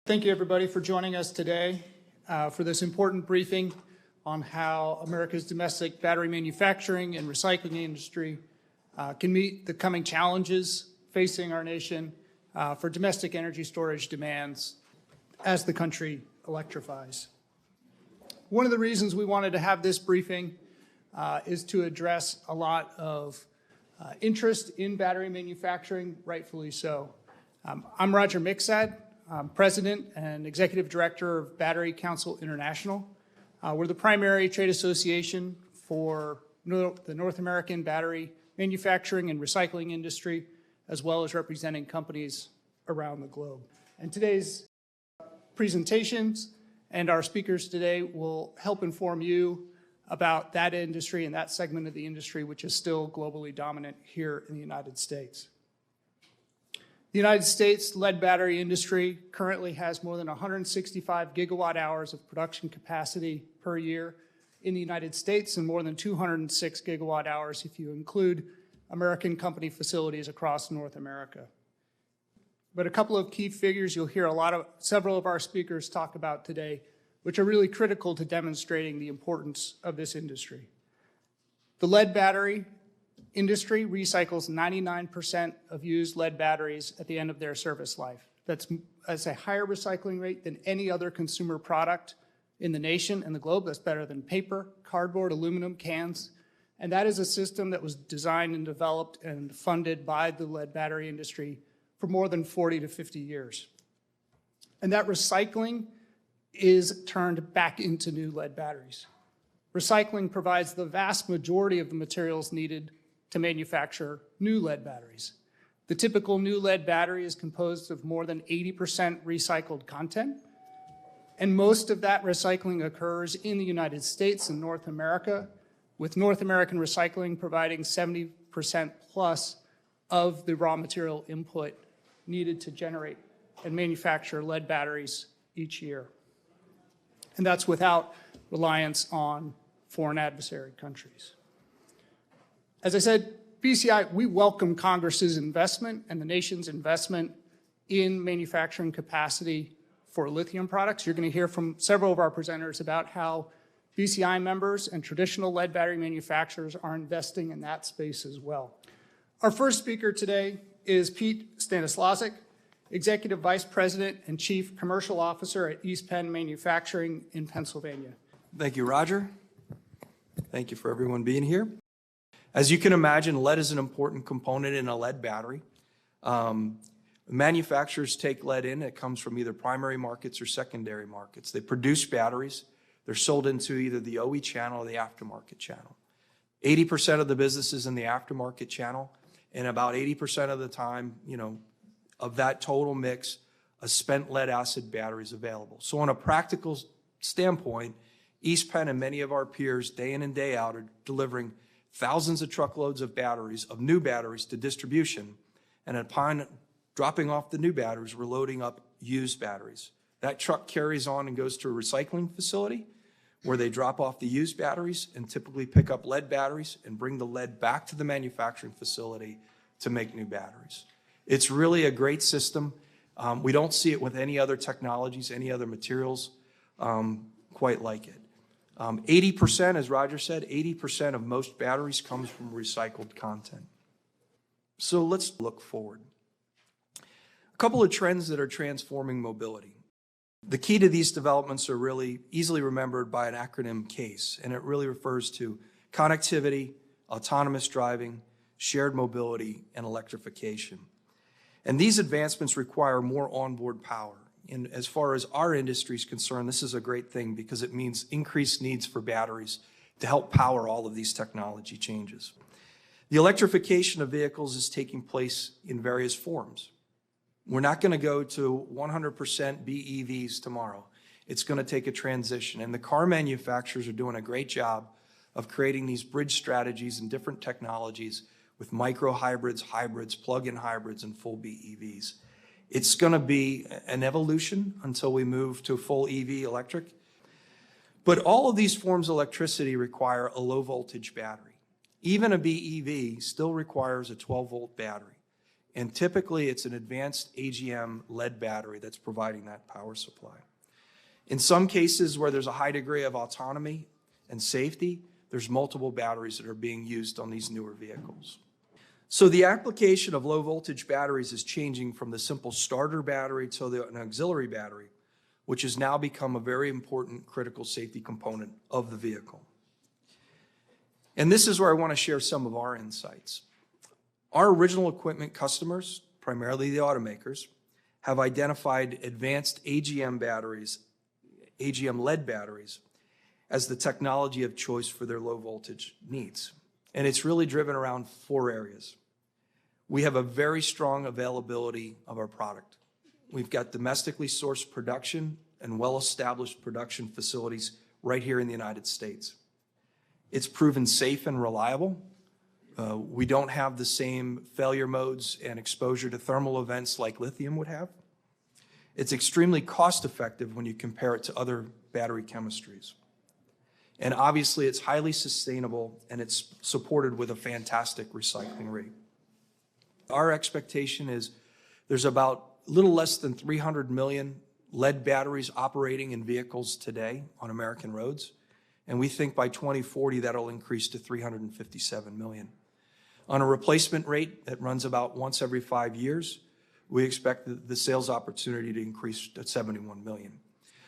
Thank you, everybody, for joining us today for this important briefing on how America's domestic battery manufacturing and recycling industry can meet the coming challenges facing our nation for domestic energy storage demands as the country electrifies. One of the reasons we wanted to have this briefing is to address a lot of interest in battery manufacturing, rightfully so. I'm Roger Mixad. I'm President and Executive Director of Battery Council International. We're the primary trade association for the North American battery manufacturing and recycling industry, as well as representing companies around the globe. And today's presentations and our speakers today will help inform you about that industry and that segment of the industry which is still globally dominant here in the United States. The United States lead battery industry currently has more than 165 gigawatt hours of production capacity per year in the United States and more than 206 gigawatt hours if you include American company facilities across North America. But a couple of key figures you'll hear several of our speakers talk about today, which are really critical to demonstrating the importance of this industry. The lead battery industry recycles 99% of used lead batteries at the end of their service life. That's a higher recycling rate than any other consumer product in the nation and the globe. That's better than paper, cardboard, aluminum, cans. And that is a system that was designed and developed and funded by the lead battery industry for more than 40 to 50 years. And that recycling is turned back into new lead batteries. Recycling provides the vast majority of the materials needed to manufacture new lead batteries. The typical new lead battery is composed of more than 80% recycled content, and most of that recycling occurs in the United States and North America, with North American recycling providing 70% plus of the raw material input needed to generate and manufacture lead batteries each year. And that's without reliance on foreign adversary countries. As I said, BCI, we welcome Congress's investment and the nation's investment in manufacturing capacity for lithium products. You're going to hear from several of our presenters about how BCI members and traditional lead battery manufacturers are investing in that space as well. Our first speaker today is Pete Stanislawczyk, Executive Vice President and Chief Commercial Officer at East Penn Manufacturing in Pennsylvania. Thank you, Roger. Thank you for everyone being here. As you can imagine, lead is an important component in a lead battery. Manufacturers take lead in. It comes from either primary markets or secondary markets. They produce batteries. They're sold into either the OE channel or the aftermarket channel. 80% of the business is in the aftermarket channel, and about 80% of the time, of that total mix, a spent lead acid battery is available. So on a practical standpoint, East Penn and many of our peers, day in and day out, are delivering thousands of truckloads of batteries, of new batteries, to distribution. And upon dropping off the new batteries, we're loading up used batteries. That truck carries on and goes to a recycling facility where they drop off the used batteries and typically pick up lead batteries and bring the lead back to the manufacturing facility to make new batteries. It's really a great system. We don't see it with any other technologies, any other materials quite like it. 80%, as Roger said, 80% of most batteries comes from recycled content. So let's look forward. A couple of trends that are transforming mobility. The key to these developments are really easily remembered by an acronym CASE, and it really refers to connectivity, autonomous driving, shared mobility, and electrification. And these advancements require more onboard power. And as far as our industry is concerned, this is a great thing because it means increased needs for batteries to help power all of these technology changes. The electrification of vehicles is taking place in various forms. We're not going to go to 100% BEVs tomorrow. It's going to take a transition, and the car manufacturers are doing a great job of creating these bridge strategies and different technologies with micro hybrids, hybrids, plug-in hybrids, and full BEVs. It's going to be an evolution until we move to full EV electric. But all of these forms of electricity require a low voltage battery. Even a BEV still requires a 12-volt battery. And typically, it's an advanced AGM lead battery that's providing that power supply. In some cases where there's a high degree of autonomy and safety, there's multiple batteries that are being used on these newer vehicles. So the application of low voltage batteries is changing from the simple starter battery to an auxiliary battery, which has now become a very important critical safety component of the vehicle. And this is where I want to share some of our insights. Our original equipment customers, primarily the automakers, have identified advanced AGM batteries, AGM lead batteries, as the technology of choice for their low voltage needs. And it's really driven around 4 areas. We have a very strong availability of our product. We've got domestically sourced production and well-established production facilities right here in the United States. It's proven safe and reliable. We don't have the same failure modes and exposure to thermal events like lithium would have. It's extremely cost-effective when you compare it to other battery chemistries. And obviously, it's highly sustainable, and it's supported with a fantastic recycling rate. Our expectation is there's about a little less than 300 million lead batteries operating in vehicles today on American roads, and we think by 2040 that'll increase to 357 million. On a replacement rate that runs about once every 5 years, we expect the sales opportunity to increase to 71 million.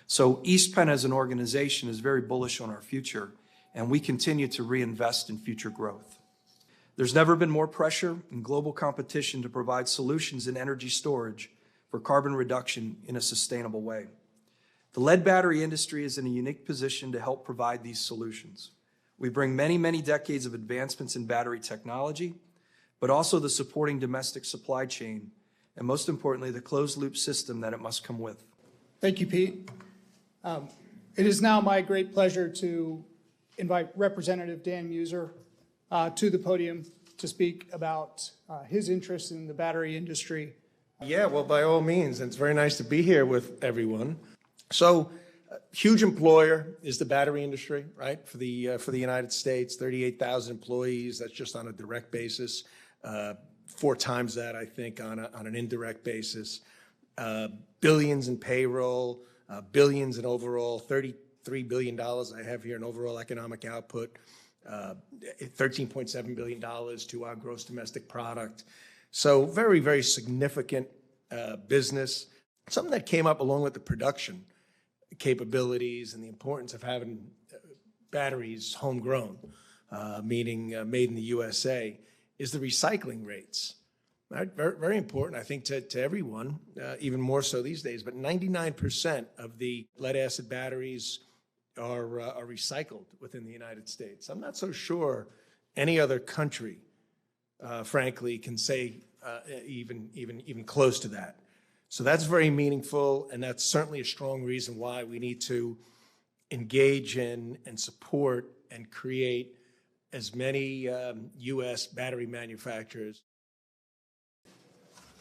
So East Penn as an organization is very bullish on our future, and we continue to reinvest in future growth. There's never been more pressure and global competition to provide solutions in energy storage for carbon reduction in a sustainable way. The lead battery industry is in a unique position to help provide these solutions. We bring many, many decades of advancements in battery technology, but also the supporting domestic supply chain, and most importantly, the closed-loop system that it must come with. Thank you, Pete. It is now my great pleasure to invite Representative Dan Muser to the podium to speak about his interest in the battery industry. Yeah, well, by all means, it's very nice to be here with everyone. So, huge employer is the battery industry, right? For the United States, 38,000 employees. That's just on a direct basis. 4 times that, I think, on an indirect basis. Billions in payroll, billions in overall, $33 billion I have here in overall economic output, $13.7 billion to our gross domestic product. So very, very significant business. Something that came up along with the production capabilities and the importance of having batteries homegrown, meaning made in the USA, is the recycling rates. Right? Very, very important, I think, to everyone, even more so these days. But 99% of the lead-acid batteries are recycled within the United States. I'm not so sure any other country, frankly, can say even close to that. So that's very meaningful, and that's certainly a strong reason why we need to engage in and support and create as many U.S. battery manufacturers.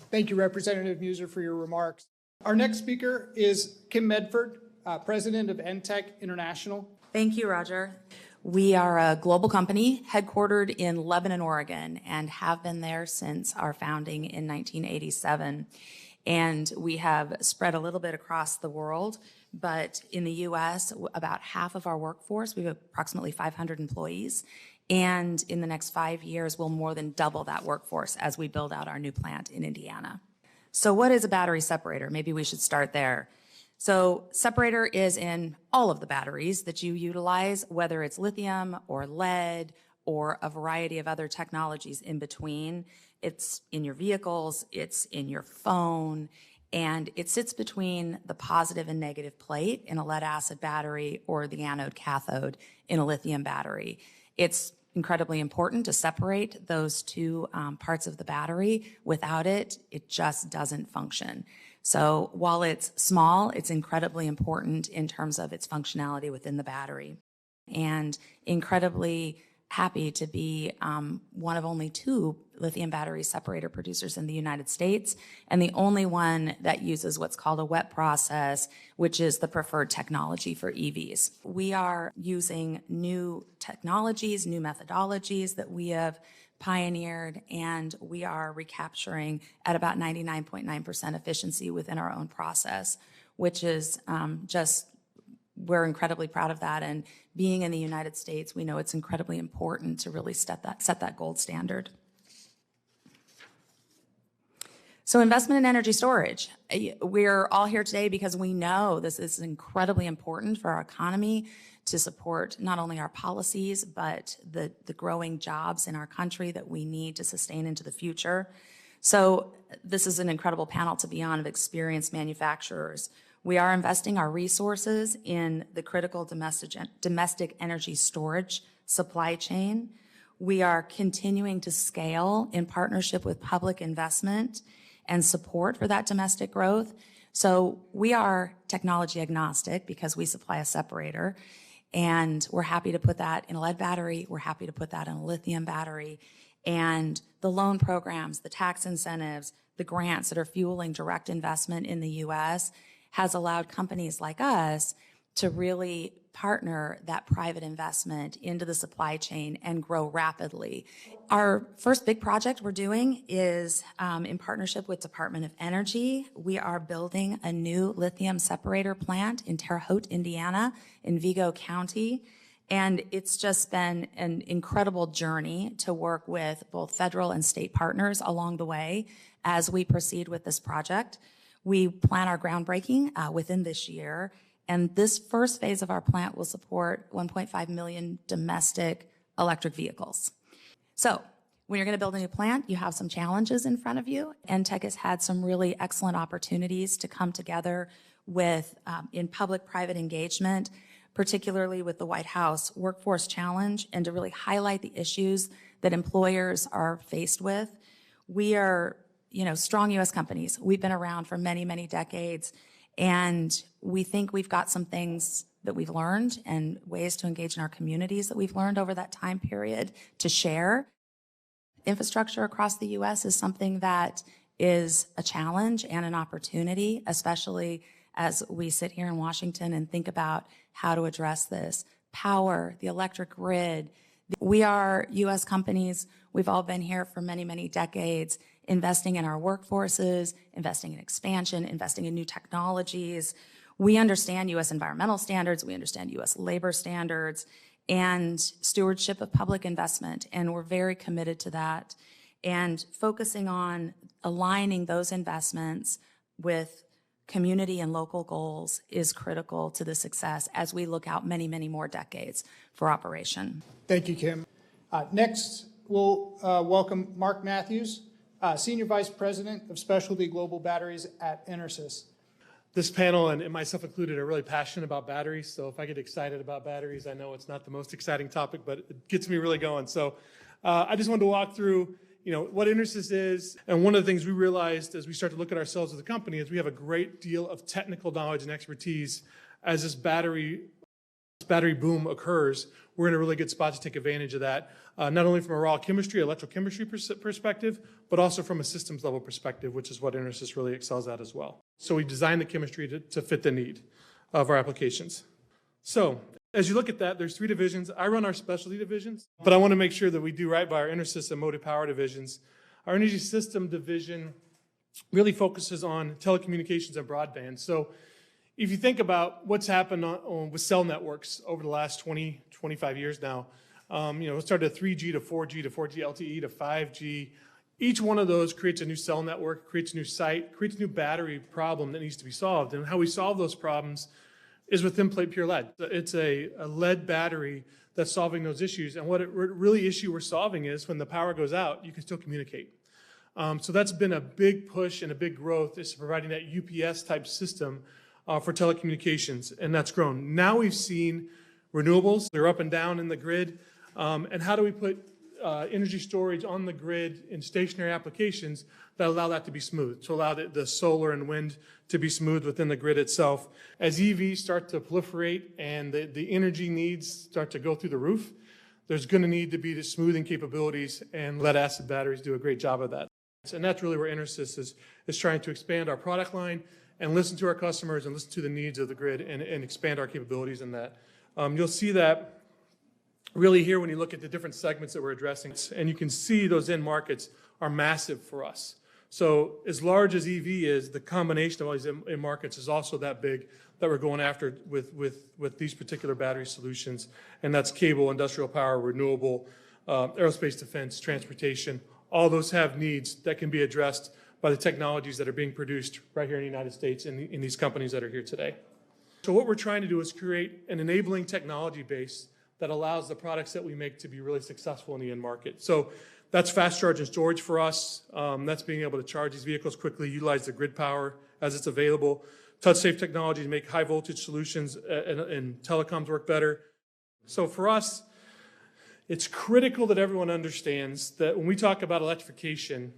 Thank you, Representative Muser, for your remarks. Our next speaker is Kim Medford, President of NTEC International. Thank you, Roger. We are a global company headquartered in Lebanon, Oregon, and have been there since our founding in 1987. And we have spread a little bit across the world, but in the U.S., about half of our workforce, we have approximately 500 employees. And in the next 5 years, we'll more than double that workforce as we build out our new plant in Indiana. So what is a battery separator? Maybe we should start there. So separator is in all of the batteries that you utilize, whether it's lithium or lead or a variety of other technologies in between. It's in your vehicles, it's in your phone, and it sits between the positive and negative plate in a lead acid battery or the anode cathode in a lithium battery. It's incredibly important to separate those two parts of the battery. Without it, it just doesn't function. So while it's small, it's incredibly important in terms of its functionality within the battery. And incredibly happy to be one of only 2 lithium battery separator producers in the United States, and the only one that uses what's called a wet process, which is the preferred technology for EVs. We are using new technologies, new methodologies that we have pioneered, and we are recapturing at about 99.9% efficiency within our own process, which is we're incredibly proud of that. And being in the United States, we know it's incredibly important to really set that gold standard. So investment in energy storage. We're all here today because we know this is incredibly important for our economy to support not only our policies, but the growing jobs in our country that we need to sustain into the future. So this is an incredible panel to be on of experienced manufacturers. We are investing our resources in the critical domestic energy storage supply chain. We are continuing to scale in partnership with public investment and support for that domestic growth. So we are technology agnostic because we supply a separator, and we're happy to put that in a lead battery. We're happy to put that in a lithium battery. And the loan programs, the tax incentives, the grants that are fueling direct investment in the U.S. has allowed companies like us to really partner that private investment into the supply chain and grow rapidly. Our first big project we're doing is in partnership with Department of Energy. We are building a new lithium separator plant in Terre Haute, Indiana, in Vigo County. And it's just been an incredible journey to work with both federal and state partners along the way as we proceed with this project. We plan our groundbreaking within this year. And this first phase of our plant will support 1.5 million domestic electric vehicles. So when you're going to build a new plant, you have some challenges in front of you. NTEC has had some really excellent opportunities to come together with in public-private engagement, particularly with the White House Workforce Challenge, and to really highlight the issues that employers are faced with. We are, strong U.S. companies. We've been around for many, many decades. And we think we've got some things that we've learned and ways to engage in our communities that we've learned over that time period to share. Infrastructure across the U.S. is something that is a challenge and an opportunity, especially as we sit here in Washington and think about how to address this. Power, the electric grid. We are U.S. companies. We've all been here for many, many decades, investing in our workforces, investing in expansion, investing in new technologies. We understand U.S. environmental standards, we understand U.S. labor standards, and stewardship of public investment, and we're very committed to that. And focusing on aligning those investments with community and local goals is critical to the success as we look out many, many more decades for operation. Thank you, Kim. Next, we'll welcome Mark Matthews, Senior Vice President of Specialty Global Batteries at EnerSys. This panel, and myself included, are really passionate about batteries. So if I get excited about batteries, I know it's not the most exciting topic, but it gets me really going. So I just wanted to walk through, what EnerSys is. And one of the things we realized as we start to look at ourselves as a company is we have a great deal of technical knowledge and expertise. As this battery boom occurs, we're in a really good spot to take advantage of that, not only from a raw chemistry, electrochemistry perspective, but also from a systems level perspective, which is what EnerSys really excels at as well. So we designed the chemistry to fit the need of our applications. So as you look at that, there's 3 divisions. I run our specialty divisions, but I want to make sure that we do right by our EnerSys and Motive Power divisions. Our energy system division really focuses on telecommunications and broadband. So if you think about what's happened with cell networks over the last 20, 25 years now, it started at 3G to 4G to 4G LTE to 5G. Each one of those creates a new cell network, creates a new site, creates a new battery problem that needs to be solved. And how we solve those problems is with thin-plate pure lead. It's a lead battery that's solving those issues. And what really issue we're solving is when the power goes out, you can still communicate. So that's been a big push and a big growth, is providing that UPS-type system for telecommunications, and that's grown. Now we've seen renewables. They're up and down in the grid. And how do we put energy storage on the grid in stationary applications that allow that to be smooth, to allow the solar and wind to be smooth within the grid itself? As EVs start to proliferate and the energy needs start to go through the roof, there's going to need to be the smoothing capabilities, and lead-acid batteries do a great job of that. And that's really where EnerSys is trying to expand our product line and listen to our customers and listen to the needs of the grid and expand our capabilities in that. You'll see that really here when you look at the different segments that we're addressing, and you can see those end markets are massive for us. So as large as EV is, the combination of all these end markets is also that big that we're going after with these particular battery solutions. And that's cable, industrial power, renewable, aerospace, defense, transportation. All those have needs that can be addressed by the technologies that are being produced right here in the United States in these companies that are here today. So what we're trying to do is create an enabling technology base that allows the products that we make to be really successful in the end market. So that's fast charge and storage for us. That's being able to charge these vehicles quickly, utilize the grid power as it's available. Touch-safe technology to make high-voltage solutions and telecoms work better. So for us, it's critical that everyone understands that when we talk about electrification,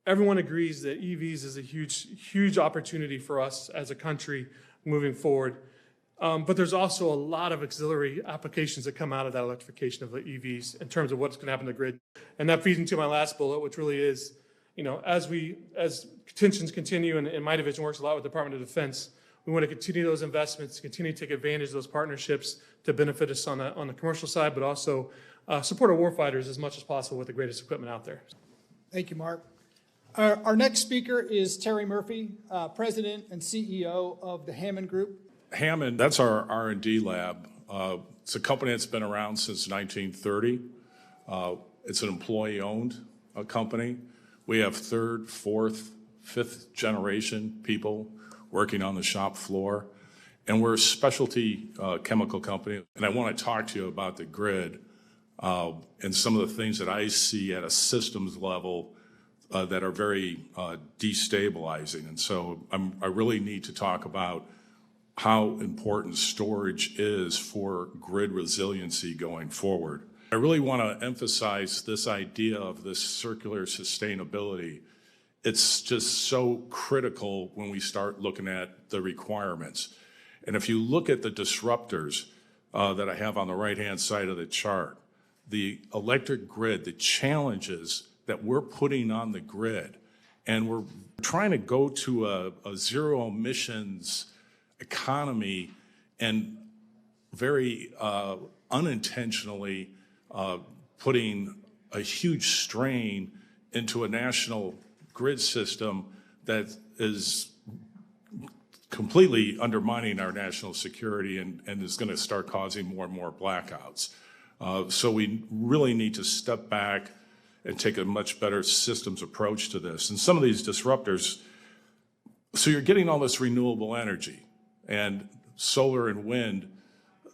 everyone agrees that EVs is a huge, huge opportunity for us as a country moving forward. But there's also a lot of auxiliary applications that come out of that electrification of the EVs in terms of what's going to happen to the grid. And that feeds into my last bullet, which really is, as tensions continue, and my division works a lot with the Department of Defense, we want to continue those investments, continue to take advantage of those partnerships to benefit us on the commercial side, but also support our warfighters as much as possible with the greatest equipment out there. Thank you, Mark. Our next speaker is Terry Murphy, President and CEO of the Hammond Group. Hammond, that's our R&D lab. It's a company that's been around since 1930. It's an employee-owned company. We have third, fourth, fifth generation people working on the shop floor. And we're a specialty chemical company. And I want to talk to you about the grid and some of the things that I see at a systems level that are very destabilizing. And so I really need to talk about how important storage is for grid resiliency going forward. I really want to emphasize this idea of this circular sustainability. It's just so critical when we start looking at the requirements. And if you look at the disruptors that I have on the right-hand side of the chart, the electric grid, the challenges that we're putting on the grid, and we're trying to go to a zero emissions economy and very unintentionally putting a huge strain into a national grid system that is completely undermining our national security and is going to start causing more and more blackouts. So we really need to step back and take a much better systems approach to this. And some of these disruptors, so you're getting all this renewable energy, and solar and wind,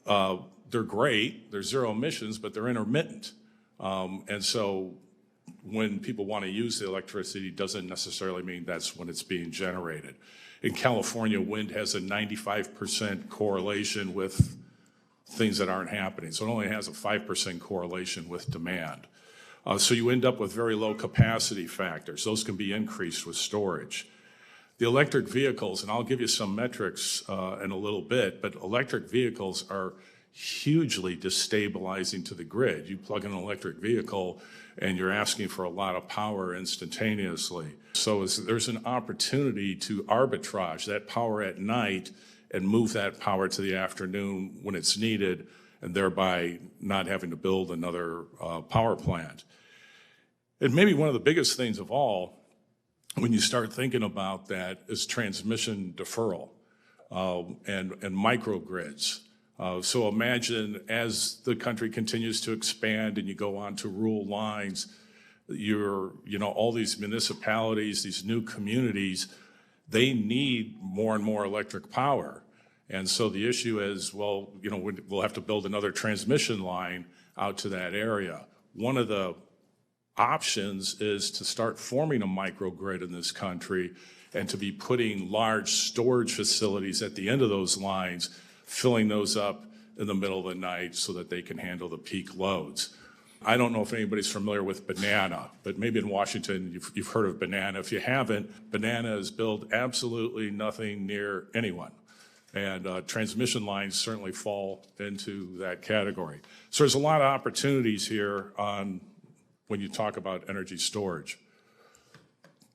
they're great, they're zero emissions, but they're intermittent. And so when people want to use the electricity, doesn't necessarily mean that's when it's being generated. In California, wind has a 95% correlation with things that aren't happening. So it only has a 5% correlation with demand. So you end up with very low capacity factors. Those can be increased with storage. The electric vehicles, and I'll give you some metrics in a little bit, but electric vehicles are hugely destabilizing to the grid. You plug in an electric vehicle and you're asking for a lot of power instantaneously. So there's an opportunity to arbitrage that power at night and move that power to the afternoon when it's needed, and thereby not having to build another power plant. And maybe one of the biggest things of all, when you start thinking about that, is transmission deferral and microgrids. So imagine as the country continues to expand and you go on to rural lines, all these municipalities, these new communities, they need more and more electric power. And so the issue is, we'll have to build another transmission line out to that area. One of the options is to start forming a microgrid in this country and to be putting large storage facilities at the end of those lines, filling those up in the middle of the night so that they can handle the peak loads. I don't know if anybody's familiar with Banana, but maybe in Washington you've heard of Banana. If you haven't, Banana has built absolutely nothing near anyone. And transmission lines certainly fall into that category. So there's a lot of opportunities here when you talk about energy storage.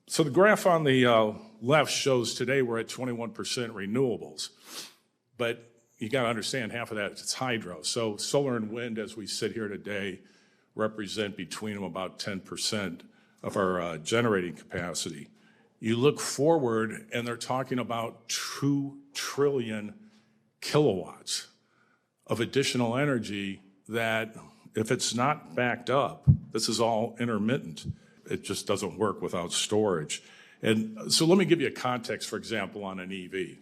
So the graph on the left shows today we're at 21% renewables. But you got to understand half of that it's hydro. So solar and wind, as we sit here today, represent between them about 10% of our generating capacity. You look forward, and they're talking about 2 trillion kilowatts of additional energy that, if it's not backed up, this is all intermittent. It just doesn't work without storage. And so let me give you a context, for example, on an EV.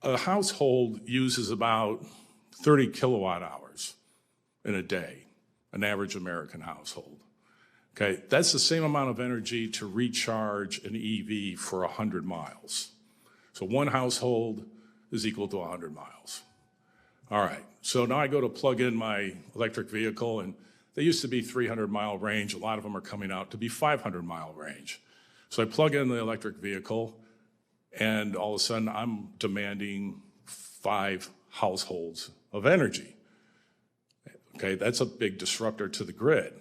A household uses about 30 kilowatt hours in a day, an average American household. Okay, that's the same amount of energy to recharge an EV for 100 miles. So one household is equal to 100 miles. All right, so now I go to plug in my electric vehicle, and they used to be 300-mile range. A lot of them are coming out to be 500-mile range. So I plug in the electric vehicle, and all of a sudden I'm demanding 5 households of energy. Okay, that's a big disruptor to the grid.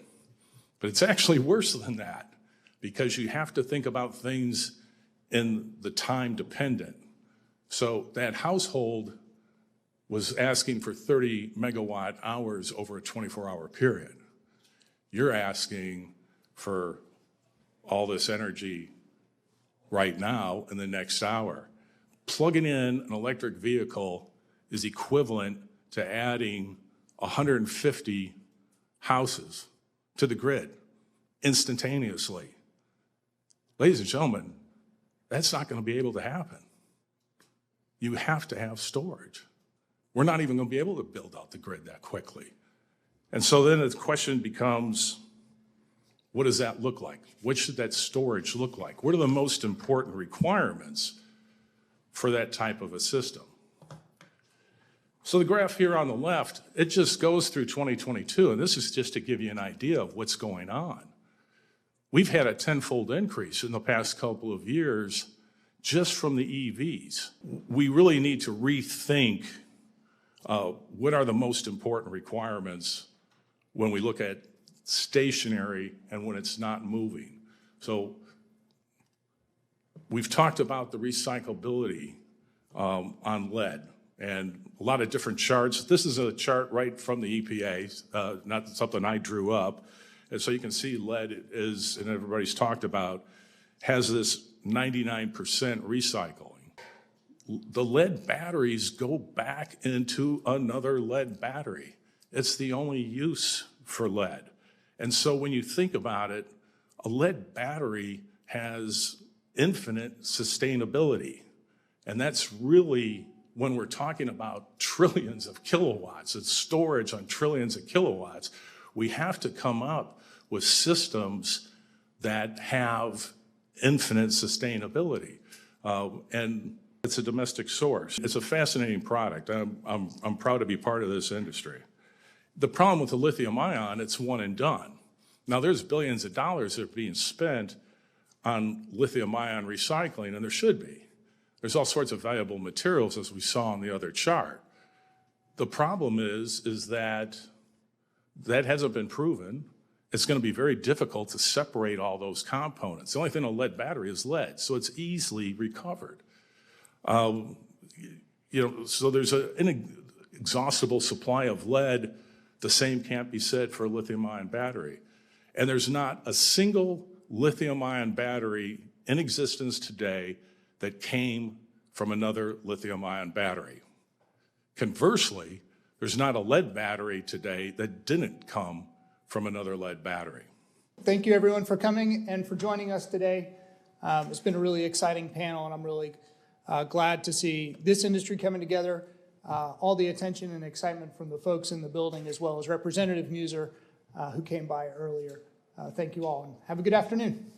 But it's actually worse than that, because you have to think about things in the time dependent. So that household was asking for 30 megawatt hours over a 24-hour period. You're asking for all this energy right now in the next hour. Plugging in an electric vehicle is equivalent to adding 150 houses to the grid instantaneously. Ladies and gentlemen, that's not going to be able to happen. You have to have storage. We're not even going to be able to build out the grid that quickly. And so then the question becomes, what does that look like? What should that storage look like? What are the most important requirements for that type of a system? So the graph here on the left, it just goes through 2022, and this is just to give you an idea of what's going on. We've had a 10-fold increase in the past couple of years just from the EVs. We really need to rethink what are the most important requirements when we look at stationary and when it's not moving. So we've talked about the recyclability on lead and a lot of different charts. This is a chart right from the EPA, not something I drew up. And so you can see lead is, and everybody's talked about, has this 99% recycling. The lead batteries go back into another lead battery. It's the only use for lead. And so when you think about it, a lead battery has infinite sustainability. And that's really, when we're talking about trillions of kilowatts, it's storage on trillions of kilowatts, we have to come up with systems that have infinite sustainability. And it's a domestic source. It's a fascinating product. I'm proud to be part of this industry. The problem with the lithium ion, it's one and done. Now there's billions of dollars that are being spent on lithium ion recycling, and there should be. There's all sorts of valuable materials, as we saw on the other chart. The problem is that hasn't been proven. It's going to be very difficult to separate all those components. The only thing in a lead battery is lead, so it's easily recovered. So there's an inexhaustible supply of lead. The same can't be said for a lithium-ion battery. And there's not a single lithium-ion battery in existence today that came from another lithium-ion battery. Conversely, there's not a lead battery today that didn't come from another lead battery. Thank you, everyone, for coming and for joining us today. It's been a really exciting panel, and I'm really glad to see this industry coming together, all the attention and excitement from the folks in the building, as well as Representative Muser, who came by earlier. Thank you all, and have a good afternoon.